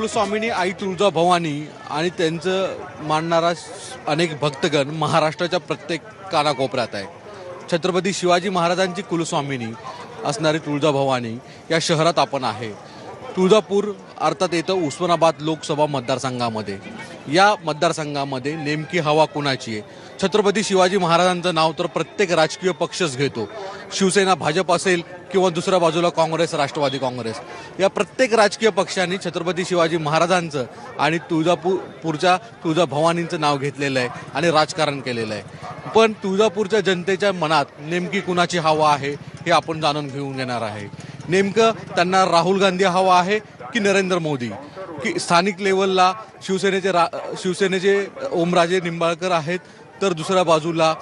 कुलस्वामिनी आई तुळजाभवानी आणि त्यांचं मानणारा अनेक भक्तगण महाराष्ट्राच्या प्रत्येक कानाकोपऱ्यात आहे. छत्रपती शिवाजी महाराजांची कुलस्वामिनी असणारी तुळजाभवानी या शहरात आपण आहे. तुळजापूर अर्थात येतं उस्मानाबाद लोकसभा मतदारसंघामध्ये. या मतदारसंघामध्ये नेमकी हवा कुणाची आहे? छत्रपती शिवाजी महाराजांचं नाव तर प्रत्येक राजकीय पक्षच घेतो. शिवसेना भाजप असेल किंवा दुसऱ्या बाजूला काँग्रेस राष्ट्रवादी काँग्रेस, या प्रत्येक राजकीय पक्षांनी छत्रपती शिवाजी महाराजांचं आणि तुळजापूरच्या तुळजाभवानींचं नाव घेतलेलं आहे आणि राजकारण केलेलं आहे. पण तुळजापूरच्या जनतेच्या मनात नेमकी कुणाची हवा आहे हे आपण जाणून घेऊन घेणार आहे. नेमकं त्यांना राहुल गांधी हवा आहे की नरेंद्र मोदी, की स्थानिक लेवलला शिवसेनेचे ओमराजे निंबाळकर आहेत, तर दुसऱ्या बाजूला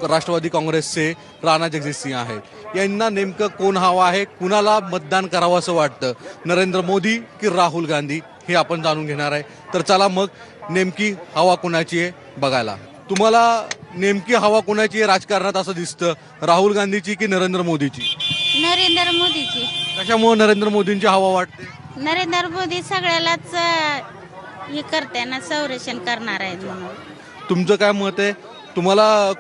राष्ट्रवादी काँग्रेसचे राणा जगजितसिंह आहेत. यांना नेमकं कोण हवं आहे, कुणाला मतदान करावं असं वाटतं, नरेंद्र मोदी की राहुल गांधी, हे आपण जाणून घेणार आहे. तर चला मग नेमकी हवा कुणाची आहे बघायला. तुम्हाला नेमकी हवा कुणाची आहे राजकारणात असं दिसतं, राहुल गांधीची की नरेंद्र मोदीची? नरेंद्र मोदीची. कशामुळे नरेंद्र मोदींची हवा वाटते? नरेंद्र मोदी सगळ्यालाच हे करते ना, संरक्षण करणार आहेत म्हणून. तुमचं काय मत आहे? तुम्हाला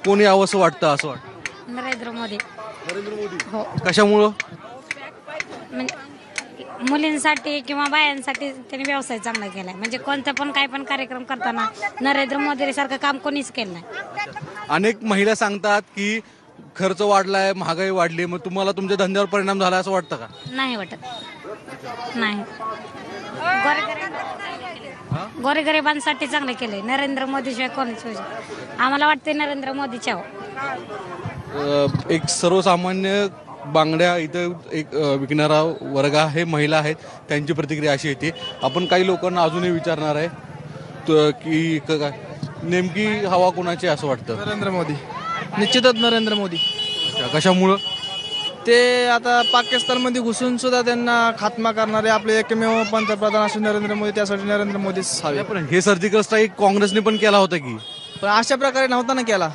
कोण यावं असं वाटतं? असं वाटतं नरेंद्र मोदी. नरेंद्र मोदी. हो, कशामुळं? म्हणजे मुलींसाठी किंवा बायांसाठी त्यांनी व्यवसाय चांगला केलाय. म्हणजे कोणतं पण काय पण कार्यक्रम करताना नरेंद्र मोदी सारखं काम कोणीच केलं नाही. अनेक महिला सांगतात की खर्च वाढलाय, महागाई वाढली, मग तुम्हाला तुमच्या धंद्यावर परिणाम झाला असं वाटतं का? नाही वाटत. नाही. गोरेगरिबांसाठी चांगलं केलंय. नरेंद्र मोदी शिवाय कोणीच होऊ शकत. आम्हाला वाटतंय नरेंद्र मोदीच्या हो. एक सर्वसामान्य बांगड्या इथं एक विकणारा वर्ग आहे, महिला आहेत, त्यांची प्रतिक्रिया अशी येते. आपण काही लोकांना अजूनही विचारणार आहे की काय नेमकी हवा कोणाची असं वाटतं? नरेंद्र मोदी. निश्चितच नरेंद्र मोदी. कशामुळं? ते आता पाकिस्तानमध्ये घुसून सुद्धा त्यांना खात्मा करणारे आपले एकमेव पंतप्रधान असे नरेंद्र मोदी. त्यासाठी नरेंद्र मोदीच हवे. पण हे सर्जिकल स्ट्राईक काँग्रेसने पण केला होता की? पण अशा प्रकारे नव्हता ना केला.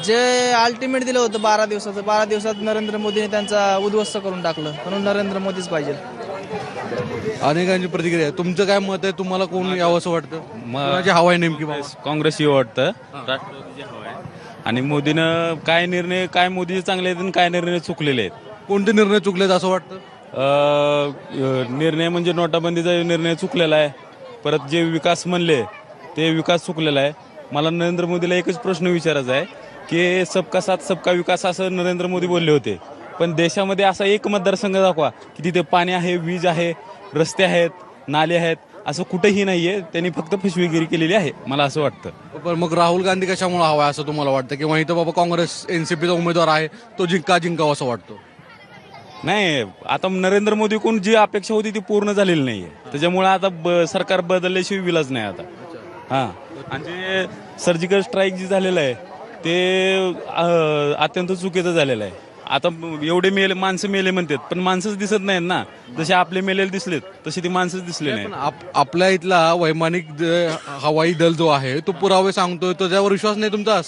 जे अल्टिमेट दिलं होतं 12 दिवसाचं, 12 दिवसात नरेंद्र मोदीने त्यांचा उद्ध्वस्त करून टाकलं. म्हणून नरेंद्र मोदीच पाहिजे. अनेकांची प्रतिक्रिया आहे. तुमचं काय मत आहे? तुम्हाला कोण यावं असं वाटतं? माझी हवा आहे नेमकी काँग्रेस ही वाटतं, राष्ट्रवादीची हवा आहे. आणि मोदीनं काय निर्णय, काय मोदीचे चांगले आहेत आणि काय निर्णय चुकलेले आहेत. कोणते निर्णय चुकलेत असं वाटतं? निर्णय म्हणजे नोटाबंदीचा निर्णय चुकलेला आहे. परत जे विकास म्हणले ते विकास चुकलेला आहे. मला नरेंद्र मोदीला एकच प्रश्न विचारायचा आहे की सबका साथ सबका विकास असं नरेंद्र मोदी बोलले होते. पण देशामध्ये असा एक मतदारसंघ दाखवा की तिथे पाणी आहे, वीज आहे, रस्ते आहेत, नाले आहेत, असं कुठेही नाहीये. त्यांनी फक्त फसवेगिरी केलेली आहे, मला असं वाटतं. पण मग राहुल गांधी कशामुळे हवा असं तुम्हाला वाटतं? किंवा इथं बाबा काँग्रेस एनसीपीचा उमेदवार आहे, तो जिंकावं असं वाटतं? नाही, आता नरेंद्र मोदी कोण जी अपेक्षा होती ती पूर्ण झालेली नाहीये. त्याच्यामुळे आता सरकार बदलल्याशिवाय विलाज नाही आता. हां, आणि जे सर्जिकल स्ट्राईक जे झालेलं आहे ते अत्यंत चुकीचं झालेलं आहे. आता एवढे माणसं मेले म्हणतात, पण माणसंच दिसत नाहीत ना. जसे आपले मेलेले दिसलेत तसे ती माणसंच दिसले नाही. आपल्या इथला वैमानिक हवाई दल जो आहे तो पुरावे सांगतोय, त्याच्यावर विश्वास नाही तुमचा?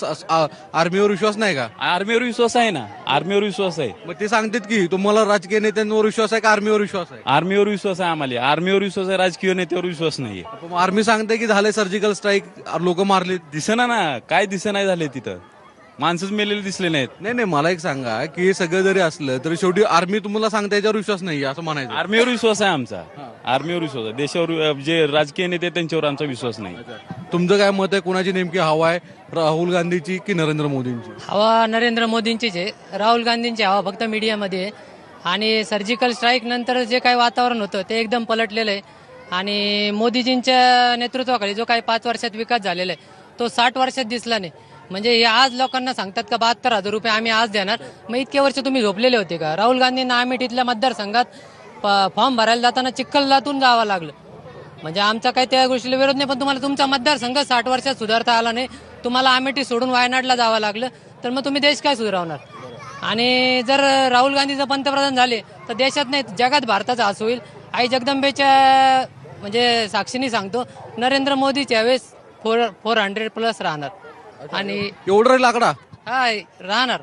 आर्मीवर विश्वास नाही का? आर्मीवर विश्वास आहे ना, आर्मीवर विश्वास आहे. मग ते सांगतात की तुम्हाला राजकीय नेत्यांवर विश्वास आहे का आर्मीवर विश्वास आहे? आर्मीवर विश्वास आहे आम्हाला. आर्मीवर विश्वास आहे, राजकीय नेत्यावर विश्वास नाहीये. आर्मी सांगते की झाले सर्जिकल स्ट्राईक, लोक मारले. दिसेना ना, काय दिसेना झाले तिथं. माणसंच मेलेले दिसले नाहीत. नाही, मला एक सांगा की हे सगळं जरी असलं तरी शेवटी आर्मी तुम्हाला सांगता याच्यावर विश्वास नाही असं म्हणायचं? आर्मीवर विश्वास आहे आमचा. आर्मीवर विश्वास आहे. देशावर जे राजकीय नेते त्यांच्यावर आमचा विश्वास नाही. तुमचं काय मत आहे? कुणाची नेमकी हवा आहे, राहुल गांधीची की नरेंद्र मोदींची? हवा नरेंद्र मोदींचीच आहे. राहुल गांधींची हवा फक्त मीडियामध्ये आहे. आणि सर्जिकल स्ट्राईक नंतर जे काही वातावरण होतं ते एकदम पलटलेलं आहे. आणि मोदीजींच्या नेतृत्वाखाली जो काही 5 वर्षात विकास झालेला आहे तो 60 वर्षात दिसला नाही. म्हणजे हे आज लोकांना सांगतात का 72,000 रुपये आम्ही आज देणार. मग इतके वर्ष तुम्ही झोपलेले होते का? राहुल गांधींना अमेठीतल्या मतदारसंघात फॉर्म भरायला जाताना चिखलातून जावं लागलं. म्हणजे आमचा काही त्या गोष्टीला विरोध नाही, पण तुम्हाला तुमचा मतदारसंघ 60 वर्षात सुधारता आला नाही. तुम्हाला अमेठी सोडून वायनाडला जावं लागलं, तर मग तुम्ही देश काय सुधारवणार? आणि जर राहुल गांधी जर पंतप्रधान झाले तर देशात नाही जगात भारताचा हास होईल. आई जगदंबेच्या म्हणजे साक्षीने सांगतो, नरेंद्र मोदीच्या वेळेस 400+ राहणार. आणि एवढं लाकडा राहणार.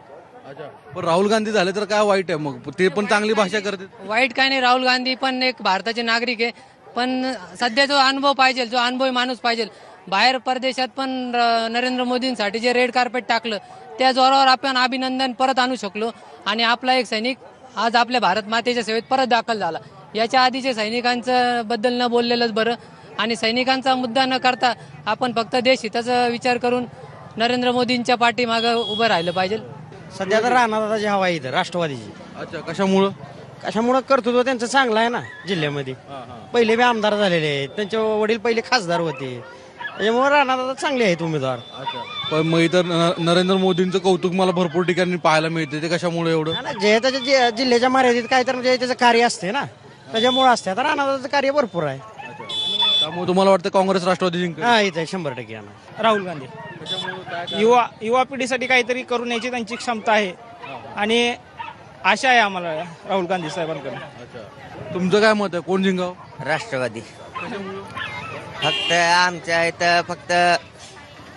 पण राहुल गांधी झाले तर काय वाईट आहे? मग ते पण चांगली भाषा करते. वाईट काय नाही, राहुल गांधी पण एक भारताचे नागरिक आहे. पण सध्या जो अनुभव पाहिजे, जो अनुभवी माणूस पाहिजे. बाहेर परदेशात पण नरेंद्र मोदींसाठी जे रेड कार्पेट टाकलं त्या जोरावर आपण अभिनंदन परत आणू शकलो आणि आपला एक सैनिक आज आपल्या भारत मातेच्या सेवेत परत दाखल झाला. याच्या आधीचे सैनिकांचं बद्दल न बोललेलंच बरं आणि सैनिकांचा मुद्दा न करता आपण फक्त देश हिताचा विचार करून नरेंद्र मोदींच्या पाठीमागं उभं राहिलं पाहिजे. सध्या तर राणादादाची हवा आहे इथं राष्ट्रवादीची. अच्छा, कशामुळं? कशामुळं कर्तृत्व त्यांचं चांगलं आहे ना जिल्ह्यामध्ये. पहिले बी आमदार झालेले आहेत, त्यांचे वडील पहिले खासदार होते, त्याच्यामुळे राणादादा चांगले आहेत उमेदवार. पण मग इतर नरेंद्र मोदींचं कौतुक मला भरपूर ठिकाणी पाहायला मिळते, ते कशामुळे एवढं? जे त्याच्या जिल्ह्याच्या मर्यादित काय तर म्हणजे त्याचं कार्य असते ना, त्याच्यामुळे असते. आता राणादादाचं कार्य भरपूर आहे. त्यामुळे तुम्हाला वाटतं काँग्रेस राष्ट्रवादी जिंकेल? हा इथं 100% येणार. राहुल गांधी युवा पिढीसाठी काहीतरी करून यायची त्यांची क्षमता आहे आणि आशा आहे आम्हाला राहुल गांधी साहेबांकडून. तुमचं काय मत आहे, कोण जिंकाव? राष्ट्रवादी. फक्त आमच्या इथं फक्त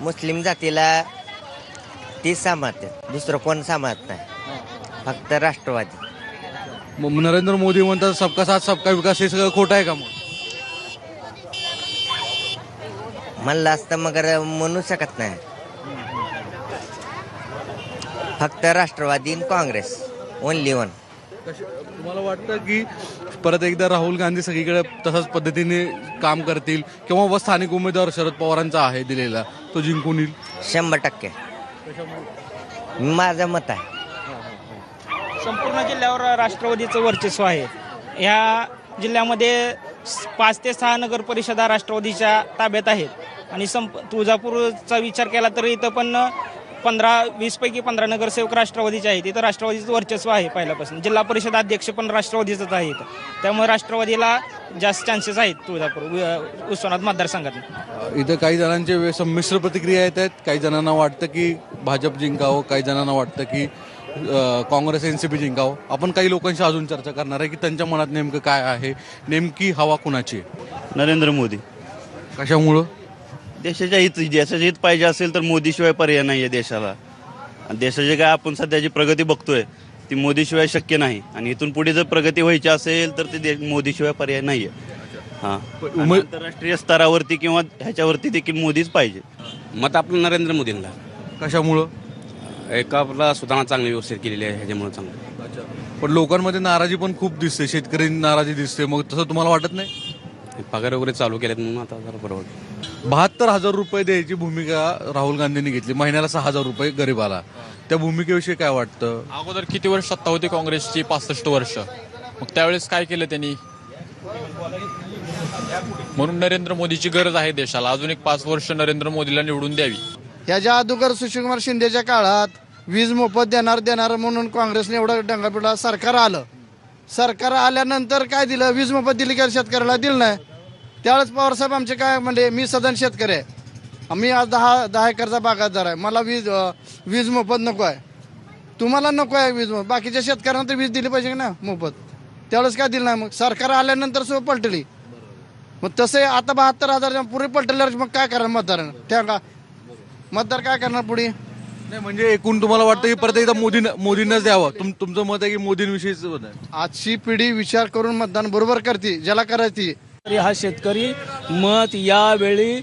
मुस्लिम जातीला ती सांभाळते, दुसरं कोण सांभाळत नाही, फक्त राष्ट्रवादी. मग नरेंद्र मोदी म्हणतात सबका साथ सबका विकास, हे सगळं खोटं आहे का? मग म्हणलं असतं मगर म्हणू शकत नाही. फक्त राष्ट्रवादी आणि काँग्रेस, ओनली वन. तुम्हाला वाटतं की परत एकदा राहुल गांधी सगळीकडे तशाच पद्धतीने काम करतील किंवा व स्थानिक उमेदवार शरद पवारांचा आहे दिलेला तो जिंकून येईल? 100% माझं मत आहे. संपूर्ण जिल्ह्यावर राष्ट्रवादीचं वर्चस्व आहे. ह्या जिल्ह्यामध्ये 5 ते 6 नगर परिषदा राष्ट्रवादीच्या ताब्यात आहेत आणि तुळजापूरचा विचार केला तर इथं पण 15-20 पैकी 15 नगरसेवक राष्ट्रवादीचे आहेत. इथं राष्ट्रवादीचं वर्चस्व आहे पहिल्यापासून. जिल्हा परिषद अध्यक्ष पण राष्ट्रवादीचंच आहे इथं, त्यामुळे राष्ट्रवादीला जास्त चान्सेस आहेत तुळजापूर उस्मानाबाद मतदारसंघात. इथं काही जणांचे संमिश्र प्रतिक्रिया येत आहेत. काही जणांना वाटतं की भाजप जिंकावं, काही जणांना वाटतं की काँग्रेस NCP जिंकावं. आपण काही लोकांशी अजून चर्चा करणार आहे की त्यांच्या मनात नेमकं काय आहे, नेमकी हवा कुणाची आहे? नरेंद्र मोदी. कशामुळं? देशाच्या हित पाहिजे असेल तर मोदीशिवाय पर्याय नाही आहे देशाला. आणि देशाची काय आपण सध्या जी प्रगती बघतोय ती मोदीशिवाय शक्य नाही आणि इथून पुढे जर प्रगती व्हायची असेल तर ते मोदीशिवाय पर्याय नाही आहे. हां, आंतरराष्ट्रीय स्तरावरती किंवा ह्याच्यावरती देखील मोदीच पाहिजे. मत आपलं नरेंद्र मोदींना. कशामुळं? एक आपला सुधारणा चांगली व्यवस्थित केलेली आहे, ह्याच्यामुळे चांगलं. पण लोकांमध्ये नाराजी पण खूप दिसते, शेतकरी नाराजी दिसते. मग तसं तुम्हाला वाटत नाही? पगार वगैरे चालू केलेत म्हणून आता जरा बरोबर. 72,000 रुपये द्यायची भूमिका राहुल गांधींनी घेतली, महिन्याला 6,000 रुपये गरीबाला. त्या भूमिकेविषयी काय वाटतं? अगोदर किती वर्ष सत्ता होती काँग्रेसची? 65 वर्ष. मग त्यावेळेस काय केलं त्यांनी? म्हणून नरेंद्र मोदीची गरज आहे देशाला. अजून एक 5 वर्ष नरेंद्र मोदीला निवडून द्यावी. याच्या अगोदर सुशीलकुमार शिंदेच्या काळात वीज मोफत देणार म्हणून काँग्रेसने एवढा डंगापिटा सरकार आलं. सरकार आल्यानंतर काय दिलं? वीज मोफत दिली का शेतकऱ्याला? दिलं नाही. त्यावेळेस पवारसाहेब आमचे काय म्हणले, मी सदन शेतकरी आहे, मी आज 10 एकरचा बागायतदार आहे, मला वीज मोफत नको आहे. तुम्हाला नको आहे वीज मोफत, बाकीच्या शेतकऱ्यांना तर वीज दिली पाहिजे ना मोफत. त्यावेळेस काय दिलं नाही. मग सरकार आल्यानंतर सुद्धा पलटली. मग तसे आता 72,000 पुढे पलटल्यावर मग काय करणार मतदार? त्या मतदार काय करणार पुढे? नाही म्हणजे एकूण तुम्हाला वाटतं की परत एकदा मोदींनाच द्यावं? तुमचं मत आहे की मोदींविषयीच मत आहे? आजची पिढी विचार करून मतदान बरोबर करते, ज्याला करायची. हा शेतकरी मत यावेळी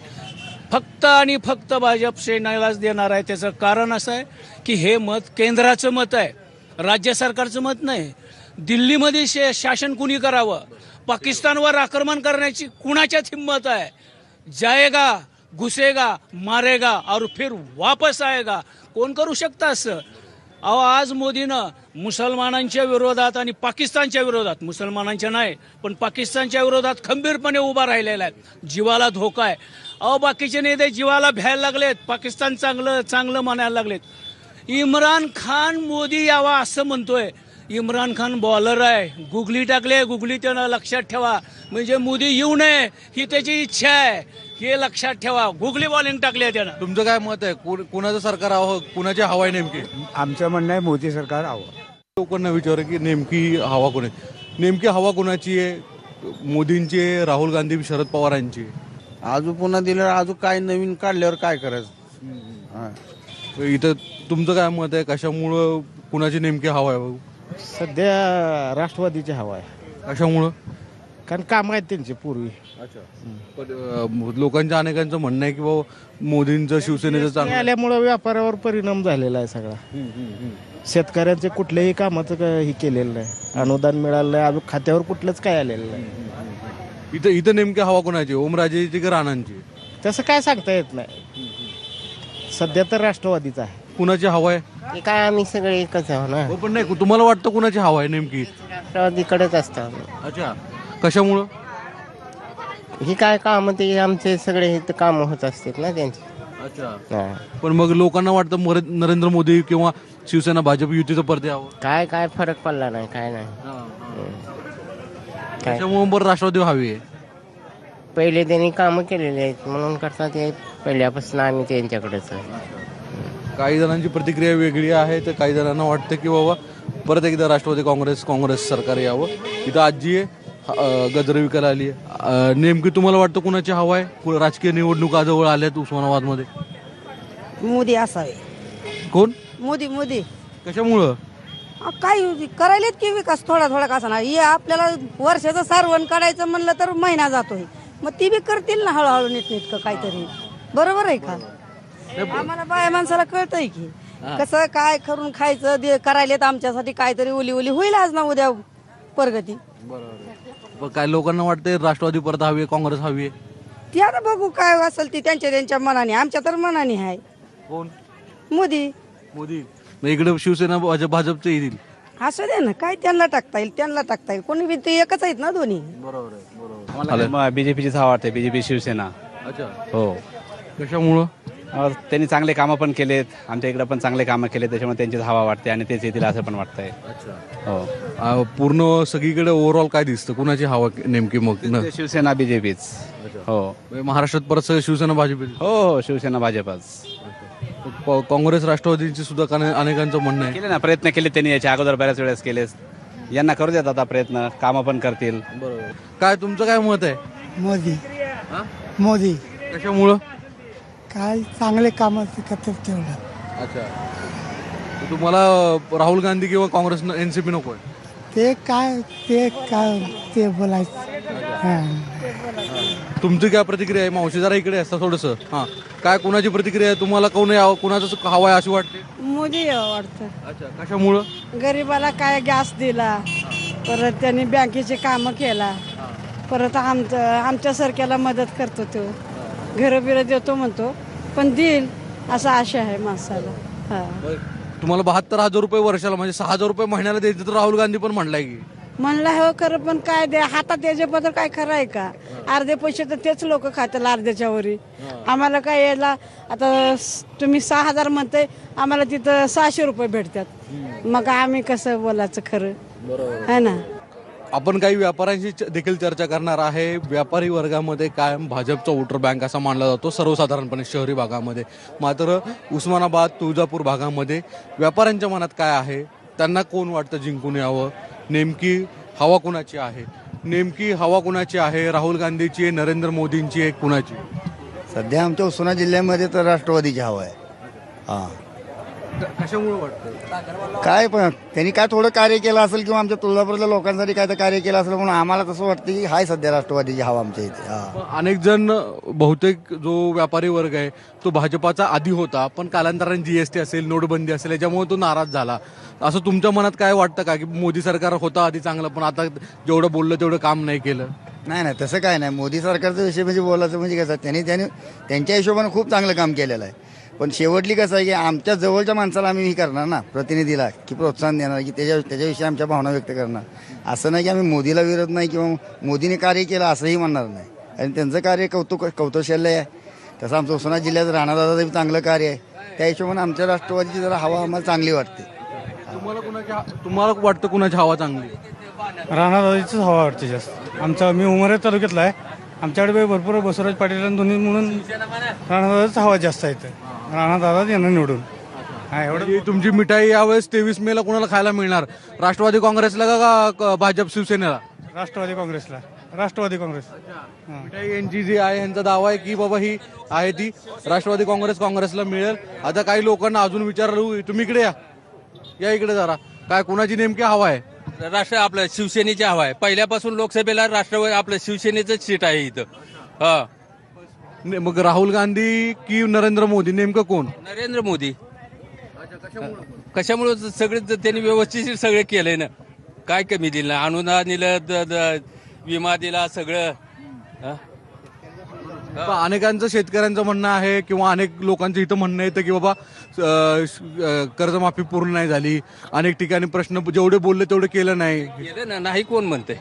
फक्त आणि फक्त भाजप सेनेलाच देणार आहे. त्याचं कारण असं आहे की हे मत केंद्राचं मत आहे, राज्य सरकारचं मत नाही. दिल्लीमध्ये शासन कुणी करावं? पाकिस्तानवर आक्रमण करण्याची कुणाच्याच हिंमत आहे? जाएगा, घुसेगा, मारेगा और फिर वापस आएगा. कोण करू शकतं असं? अहो, आज मोदीनं मुसलमानांच्या विरोधात आणि पाकिस्तानच्या विरोधात, मुसलमानांच्या नाही पण पाकिस्तानच्या विरोधात खंबीरपणे उभा राहिलेला आहे. जीवाला धोका आहे. अहो, बाकीचे नेते जीवाला भ्यायला लागलेत, पाकिस्तान चांगलं म्हणायला लागलेत. इम्रान खान मोदी यावा असं म्हणतोय. इम्रान खान बॉलर आहे, गुगली टाकले, गुगली त्यानं लक्षात ठेवा. म्हणजे मोदी येऊ नये ही त्याची इच्छा आहे, हे लक्षात ठेवा. गुगली बॉलिंग टाकली आहे त्यानं. तुमचं काय मत आहे? कुणाचं सरकार हवं, कुणाची हवा आहे नेमकी? आमचं म्हणणं आहे मोदी सरकार हवं. लोकांना विचार की नेमकी हवा कोण आहे? नेमकी हवा कोणाची आहे? मोदींची आहे, राहुल गांधी, शरद पवारांची? अजून पुन्हा दिलं, अजून काय नवीन काढल्यावर काय करायचं? इथं तुमचं काय मत आहे? कशामुळं कुणाची नेमकी हवा आहे? सध्या राष्ट्रवादीची हवा आहे. कशामुळं? कारण कामं आहेत त्यांची पूर्वी. अच्छा. पण लोकांच्या अनेकांचं म्हणणं आहे की बाबा मोदींचं शिवसेनेचं चांगलं आल्यामुळं व्यापारावर परिणाम झालेला आहे सगळा. शेतकऱ्यांचे कुठल्याही कामाचं हे केलेलं नाही, अनुदान मिळालं नाही, अजून खात्यावर कुठलंच काय आलेलं नाही. इथं नेमकी हवा कोणाची, ओमराजेची की राणांची? तसं काय सांगता येत नाही. सध्या तर राष्ट्रवादीचा आहे. कुणाची हवा आहे? काय आम्ही सगळे एकच आहो ना. पण नाही, तुम्हाला वाटतं कुणाची हवा आहे नेमकी? राष्ट्रवादीकडेच असतो. अच्छा. कशामुळं? ही काय काम ते आमचे सगळे इथं काम होत असतात ना त्यांची. अच्छा. पण मग लोकांना वाटतं नरेंद्र मोदी किंवा शिवसेना भाजप युतीचं पडते यावं. काय फरक पडला नाही, काय नाही. त्याच्यामुळे बरं राष्ट्रवादी हवी आहे. पहिले त्यांनी कामं केलेली आहेत म्हणून करता ते पहिल्यापासून आम्ही त्यांच्याकडेच आहे. काही जणांची प्रतिक्रिया वेगळी आहे, तर काही जणांना वाटतं की बाबा परत एकदा राष्ट्रवादी काँग्रेस सरकार यावं. इथं आजी आहे, गजर विकायला आली आहे. नेमकी तुम्हाला वाटतं कुणाची हवा आहे? राजकीय निवडणुका जवळ आल्यात उस्मानाबादमध्ये. मोदी असावे. कोण? मोदी. कशामुळं? काय करायलेत की विकास थोडा कसा ना. हे आपल्याला वर्षाचं सारवण काढायचं म्हणलं तर महिना जातोय, मग ती बी करतील ना हळूहळू नीटनेटकं काहीतरी. बरोबर आहे का? आम्हाला बाया माणसाला कळतंय की कसं काय करून खायचं करायलेत आमच्यासाठी काहीतरी ओली होईल आज ना उद्या प्रगती. बरोबर. काय लोकांना वाटतंय राष्ट्रवादी परत हवी आहे, काँग्रेस हवी आहे? ती आता बघू काय असेल ती त्यांच्या मनाने. आमच्या तर मनाने आहे. कोण? मोदी. मग इकडे शिवसेना भाजपचे येतील. असं दे ना, काय त्यांना टाकता येईल कोणी बी ते एकच आहेत ना दोन्ही. मला बीजेपीचीच हवा वाटते, बीजेपी शिवसेना. अच्छा. हो. कशामुळं? त्यांनी चांगले कामं पण केलेत, आमच्या इकडे पण चांगले कामं केले, त्याच्यामुळे त्यांचीच हवा वाटते आणि तेच येतील असं पण वाटतंय. हो. पूर्ण सगळीकडे ओव्हरऑल काय दिसतं, कुणाची हवा नेमकी मग? शिवसेना बीजेपीच. हो. महाराष्ट्रात परत सगळं शिवसेना भाजप? हो, शिवसेना भाजपच. काँग्रेस राष्ट्रवादीची सुद्धा अनेकांचं म्हणणं आहे. केले ना, प्रयत्न केले त्यांनी याच्या अगोदर बऱ्याच वेळेस केले. यांना करू देतात आता प्रयत्न, कामं पण करतील. बरोबर. काय तुमचं काय मत आहे? मोदी. कशामुळं? काय चांगले काम करतात तेवढं. अच्छा. तुम्हाला राहुल गांधी किंवा काँग्रेस एनसीपी नको आहे? ते काय बोलायचं. तुमची काय प्रतिक्रिया आहे? मावशी जरा इकडे असता थोडंसं. हां, काय कुणाची प्रतिक्रिया आहे? तुम्हाला कोण यावं, कुणाचं हवा आहे अशी वाटते? मोदी वाटतं. अच्छा. कशामुळं? गरीबाला काय गॅस दिला, परत त्यांनी बँकेचे कामं केला, परत आमच्यासारख्याला मदत करतो तो, घरं बिरं देतो म्हणतो, पण देईल असा आशा आहे माणसाला. तुम्हाला 72,000 रुपये वर्षाला म्हणजे 6,000 रुपये महिन्याला द्यायचं, तर राहुल गांधी पण म्हणलाय की. म्हणलं हो खरं, पण काय दे हातात त्याच्याबद्दल काय खरं आहे का? अर्धे पैसे तर तेच लोक खातील अर्ध्याच्या वरी. आम्हाला काय यायला आता तुम्ही 6,000 म्हणते, आम्हाला तिथं 600 रुपये भेटतात. मग आम्ही कसं बोलायचं खरं है ना. आपण काही व्यापाऱ्यांशी देखील चर्चा करणार आहे. व्यापारी वर्गामध्ये कायम भाजपचा वोटर बँक असा मानला जातो सर्वसाधारणपणे शहरी भागामध्ये. मात्र उस्मानाबाद, तुळजापूर भागामध्ये व्यापाऱ्यांच्या मनात काय आहे, त्यांना कोण वाटतं जिंकून यावं, नेमकी हवा कुणाची आहे? राहुल गांधीची, नरेंद्र मोदींची आहे, कुणाची? सध्या आमच्या उस्मानाबाद जिल्ह्यामध्ये तर राष्ट्रवादीची हवा आहे. हां. कशामुळे वाटतं? काय पण त्यांनी काय थोडं कार्य केलं असेल किंवा आमच्या तुळजापूरच्या लोकांसाठी काय तर कार्य केलं असेल म्हणून आम्हाला तसं वाटतं की हाय सध्या राष्ट्रवादीची हवा आमच्या इथे. अनेक जण, बहुतेक जो व्यापारी वर्ग आहे तो भाजपाचा आधी होता, पण कालांतराने जीएसटी असेल, नोटबंदी असेल, याच्यामुळे तो नाराज झाला. असं तुमच्या मनात काय वाटतं का की मोदी सरकार होतं आधी चांगलं, पण आता जेवढं बोललं तेवढं काम नाही केलं? नाही, तसं काय नाही. मोदी सरकारचा विषय म्हणजे बोलायचं म्हणजे कसं, त्यांनी त्यांच्या हिशोबाने खूप चांगलं काम केलेलं आहे. पण शेवटली कसं आहे की आमच्या जवळच्या माणसाला आम्ही हे करणार ना, प्रतिनिधीला की प्रोत्साहन देणार की त्याच्याविषयी आमच्या भावना व्यक्त करणार. असं नाही की आम्ही मोदीला विरोध नाही किंवा मोदीने कार्य केलं असंही म्हणणार नाही. आणि त्यांचं कार्य कौतुकशाल्य आहे. तसं आमचं उस्मानाबाद जिल्ह्यात राणादादाचं चांगलं कार्य आहे. त्या हिशोबाने आमच्या राष्ट्रवादीची जरा हवा आम्हाला चांगली वाटते. तुम्हाला वाटतं कुणाची हवा चांगली? राणादादाचीच हवा वाटते जास्त. मी उमरे तालुक्यातला आहे. आमच्याकडे भरपूर बसवराज पाटील दोन्ही म्हणून राणादादाच हवा जास्त आहे. राणादादा यांना निवडून. तुमची मिठाई यावेळेस 23 मेला कोणाला खायला मिळणार? राष्ट्रवादी काँग्रेसला का भाजप शिवसेनेला? राष्ट्रवादी काँग्रेस. मिठाई यांची जी आहे, यांचा दावा आहे की बाबा ही आहे ती राष्ट्रवादी काँग्रेसला मिळेल. आता काही लोकांना अजून विचारलं, तुम्ही इकडे या इकडे जरा, काय कुणाची नेमकी हवा आहे? राष्ट्र आपलं शिवसेनेची हवा आहे. पहिल्यापासून लोकसभेला राष्ट्रवादी आपलं शिवसेनेचंच सीट आहे इथं. हा. मग राहुल गांधी की नरेंद्र मोदी नेमकं कोण? नरेंद्र मोदी. कशामुळे सगळे त्यांनी व्यवस्थित सगळे केलंय ना. काय कमी दिलं, अनुदान दिलं, विमा दिला, सगळं. अनेकांचं शेतकऱ्यांचं म्हणणं आहे किंवा अनेक लोकांचं इथं म्हणणं येतं की बाबा कर्जमाफी पूर्ण नाही झाली, अनेक ठिकाणी प्रश्न जेवढे बोलले तेवढे केलं नाही. केलं ना, नाही कोण म्हणते,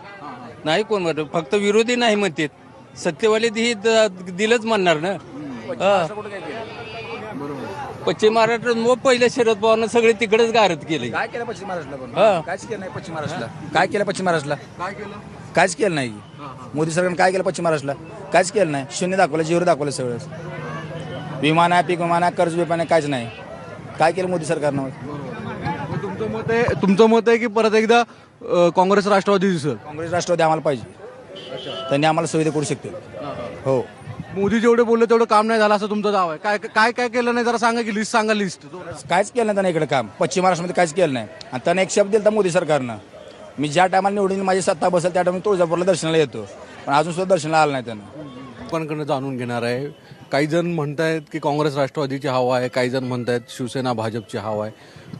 नाही कोण म्हणत, फक्त विरोधी नाही म्हणते, सत्तेवाले दिलंच म्हणणार ना. पश्चिम महाराष्ट्रात मग पहिले शरद पवारनं सगळे तिकडेच गारद केले. काय केलं पश्चिम महाराष्ट्राला? काहीच केलं नाही पश्चिम महाराष्ट्राला. काय केलं पश्चिम महाराष्ट्राला? काहीच केलं नाही. मोदी सरकारने काय केलं पश्चिम महाराष्ट्राला? काहीच केलं नाही. शून्य दाखवलं, जीरो दाखवलं सगळं. विमान आहे, पीक विमान आहे, कर्ज विमान आहे, काहीच नाही. काय केलं मोदी सरकारनं? तुमचं मत आहे की परत एकदा काँग्रेस राष्ट्रवादी दिसेल? काँग्रेस राष्ट्रवादी आम्हाला पाहिजे. त्यांनी आम्हाला सुविधा करू शकते. हो. मोदी जेवढे बोलले तेवढं काम नाही झालं असं तुमचा दावा आहे. काय काय काय केलं नाही जरा सांगा की लिस्ट सांगा. लिस्ट काहीच केलं नाही त्यांना इकडे काम. पश्चिम महाराष्ट्रामध्ये काहीच केलं नाही. आणि त्यांना एक शब्द दिला मोदी सरकारनं, मी ज्या टायमाला निवडून माझी सत्ता बसेल त्या टायमाला तुळजापूरला दर्शनाला येतो, पण अजून सुद्धा दर्शनाला आलं नाही त्यांना. लोकांकडनं जाणून घेणार आहे. काही जण म्हणतायत की काँग्रेस राष्ट्रवादीची हवा आहे, काही जण म्हणतायत शिवसेना भाजपची हवा आहे.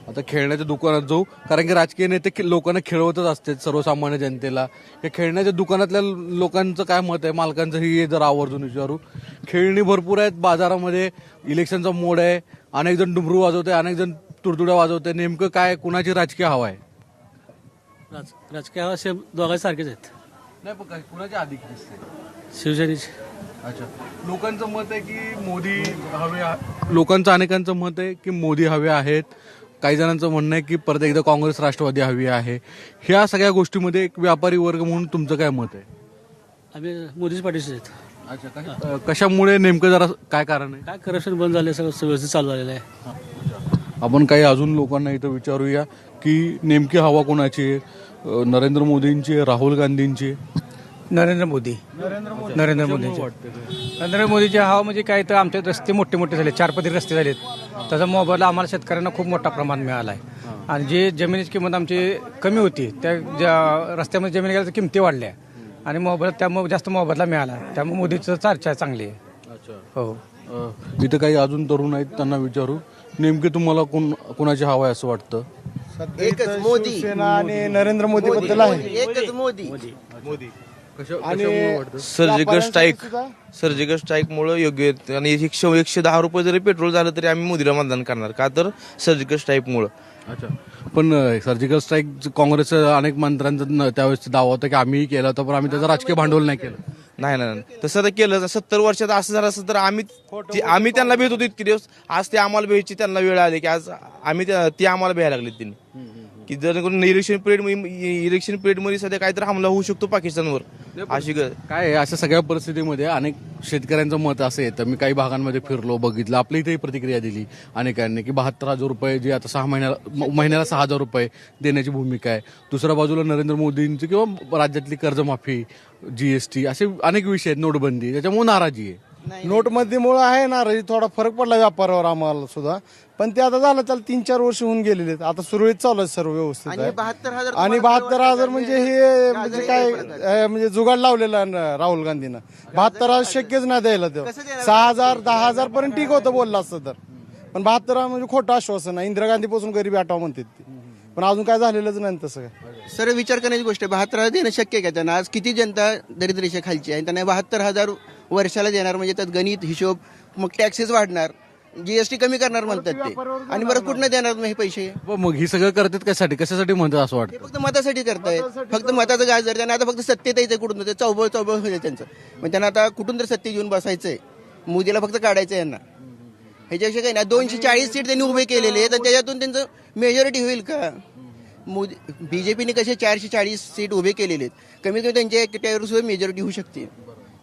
आता खेळण्याच्या दुकानात जाऊ, कारण की राजकीय नेते लोकांना खेळवतच असते सर्वसामान्य जनतेला. या खेळण्याच्या दुकानातल्या लोकांचं काय मत आहे, मालकांचं ही जर आवर्जून विचारू. खेळणी भरपूर आहेत बाजारामध्ये, इलेक्शनचा मोड आहे, अनेक जण डुमरू वाजवते, अनेक जण तुडतुड्या वाजवते. नेमकं काय, कुणाची राजकीय हवा आहे? राजकीय हवा दोघांचे सारखेच आहेत. नाही पण कुणाची अधिक दिसते? शिवसेनेची. अच्छा. लोकांचं मत आहे की मोदी हवे, लोकांचं अनेकांचं मत आहे की मोदी हवे आहेत. काही जणांचं म्हणणं आहे की परत एकदा काँग्रेस राष्ट्रवादी हवी आहे. ह्या सगळ्या गोष्टीमध्ये एक व्यापारी वर्ग म्हणून तुमचं काय मत आहे? आम्ही मोदीच पाठीशी आहेत. अच्छा. कशामुळे नेमकं, जरा काय कारण आहे? काय करप्शन बंद झाले, सगळं व्यवस्थित चालू झालेलं आहे. आपण काही अजून लोकांना इथं विचारूया की नेमकी हवा कोणाची आहे? नरेंद्र मोदींची, राहुल गांधींची? नरेंद्र मोदी. नरेंद्र मोदीची हवा म्हणजे काय, तर आमचे रस्ते मोठे मोठे झाले, 4 पदरी रस्ते झालेत. त्याचा मोबदला आम्हाला शेतकऱ्यांना खूप मोठा प्रमाण मिळाला आहे. आणि जे जमिनीची किंमत आमची कमी होती, त्या ज्या रस्त्यामध्ये जमिनी गेल्या किमती वाढल्या आणि मोबदला त्यामुळे जास्त मोबदला मिळाला. त्यामुळे मोदीचं चर्चा चांगली आहे. हो. इथं काही अजून तरुण आहेत, त्यांना विचारू. नेमके तुम्हाला कोणाची हवा आहे असं वाटतं? एकच मोदी आणि नरेंद्र मोदी बद्दल आहे. एकच मोदी. सर्जिकल स्ट्राईक मुळे योग्य आणि 110 रुपये जरी पेट्रोल झालं तरी आम्ही मोदीला मतदान करणार. का तर सर्जिकल स्ट्राईक मुळे. अच्छा. पण सर्जिकल स्ट्राईक काँग्रेसच्या अनेक मंत्र्यांचा त्यावेळेस दावा होता की आम्ही केला होता, पण आम्ही त्याचं राजकीय भांडवल नाही केलं. नाही तसं तर केलं. 70 वर्षात असं झालं असं तर आम्ही त्यांना भेट होतो इतके दिवस. आज ते आम्हाला भेटायची त्यांना वेळ आली की आज आम्ही ते आम्हाला भेटायला लागले त्यांनी की जर इलेक्शन पिरियडमध्ये सध्या काहीतरी हमला होऊ शकतो पाकिस्तानवर. अशी काय अशा सगळ्या परिस्थितीमध्ये अनेक शेतकऱ्यांचं मत असं येतं. मी काही भागांमध्ये फिरलो, बघितलं, आपल्या इथेही प्रतिक्रिया दिली अनेकांनी की 72,000 रुपये जे आता 6 महिन्याला 6,000 रुपये देण्याची भूमिका आहे. दुसऱ्या बाजूला नरेंद्र मोदींची किंवा राज्यातली कर्जमाफी, GST असे अनेक विषय आहेत, नोटबंदी, त्याच्यामुळे नाराजी आहे. नोटबंदीमुळे आहे नाराजी, थोडा फरक पडला व्यापारावर आम्हाला सुद्धा. पण ते आता झालं, त्याला 3-4 वर्ष होऊन गेलेले आहेत. आता सुरळीत चालू आहे सर्व व्यवस्थित. आणि 72,000 म्हणजे हे म्हणजे काय, म्हणजे जुगाड लावलेला आहे राहुल गांधीनं. 72,000 शक्यच नाही द्यायला. तो 6,000 10,000 पर्यंत ठीक होतं बोलला असतं तर. पण 72,000 म्हणजे खोटं आश्वासन आहे. इंदिरा गांधी पासून गरीबी हटाव म्हणतात ते, पण अजून काय झालेलंच नाही तसं काय. सर विचार करण्याची गोष्ट आहे. 72,000 देणं शक्य आहे का त्यांना? आज किती जनता दरिद्रेषा खालची आहे, त्यांना 72,000 वर्षाला देणार म्हणजे त्यात गणित, हिशोब, मग टॅक्सेस वाढणार, GST कमी करणार म्हणतात ते, आणि बरं कुठनं देणार मग हे पैसे? मग ही सगळं करतात कशासाठी म्हणतात असं वाटतं? फक्त मतासाठी करतायत, फक्त मताचं गाजर. त्यांना आता फक्त सत्तेत यायचं, कुठून ते चौबळ होईल त्यांचं. मग त्यांना आता कुठून तर सत्तेत येऊन बसायचंय. मोदीला फक्त काढायचं यांना. ह्याच्यापेक्षा काही नाही. 240 सीट त्यांनी उभे केलेले आहेत, त्याच्यातून त्यांचं मेजॉरिटी होईल का? मोदी BJPने कसे 440 सीट उभे केलेले आहेत, कमीत कमी त्यांच्या एकट्यावर सुद्धा मेजॉरिटी होऊ शकते.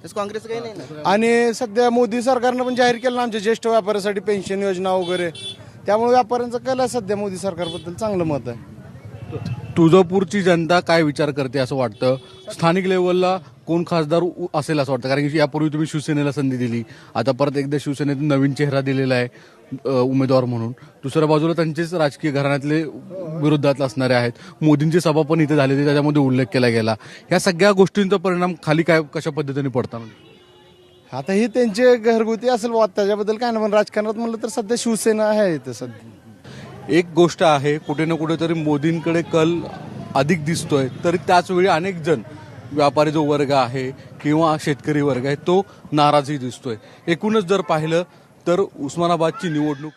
तसं काँग्रेस काही नाही ना. आणि सध्या मोदी सरकारनं पण जाहीर केलं ना आमच्या ज्येष्ठ व्यापाऱ्यासाठी पेन्शन योजना वगैरे, त्यामुळे व्यापाऱ्यांचं कल आहे सध्या मोदी सरकारबद्दल चांगलं मत आहे. तुळजापूरची जनता काय विचार करते असं वाटतं? स्थानिक लेवलला कोण खासदार असेल असं वाटतं? कारण की यापूर्वी तुम्ही शिवसेनेला संधी दिली, आता परत एकदा शिवसेनेतून नवीन चेहरा दिलेला आहे उमेदवार म्हणून. दुसऱ्या बाजूला त्यांचेच राजकीय घराण्यातले विरोधात असणारे आहेत. मोदींची सभा पण इथे झाली होती, त्याच्यामध्ये उल्लेख केला गेला. ह्या सगळ्या गोष्टींचा परिणाम खाली काय कशा पद्धतीने पडतात? आता ही त्यांचे घरगुती असेल वाद, त्याच्याबद्दल काय नाही, पण राजकारणात म्हणलं तर सध्या शिवसेना आहे इथं सध्या. एक गोष्ट आहे, कुठे ना कुठेतरी मोदींकडे कल अधिक दिसतोय, तरी त्याचवेळी अनेक जण व्यापारी जो वर्ग आहे किंवा शेतकरी वर्ग आहे तो नाराजही दिसतोय. एकूणच जर पाहिलं तर उस्मानाबादची निवडणूक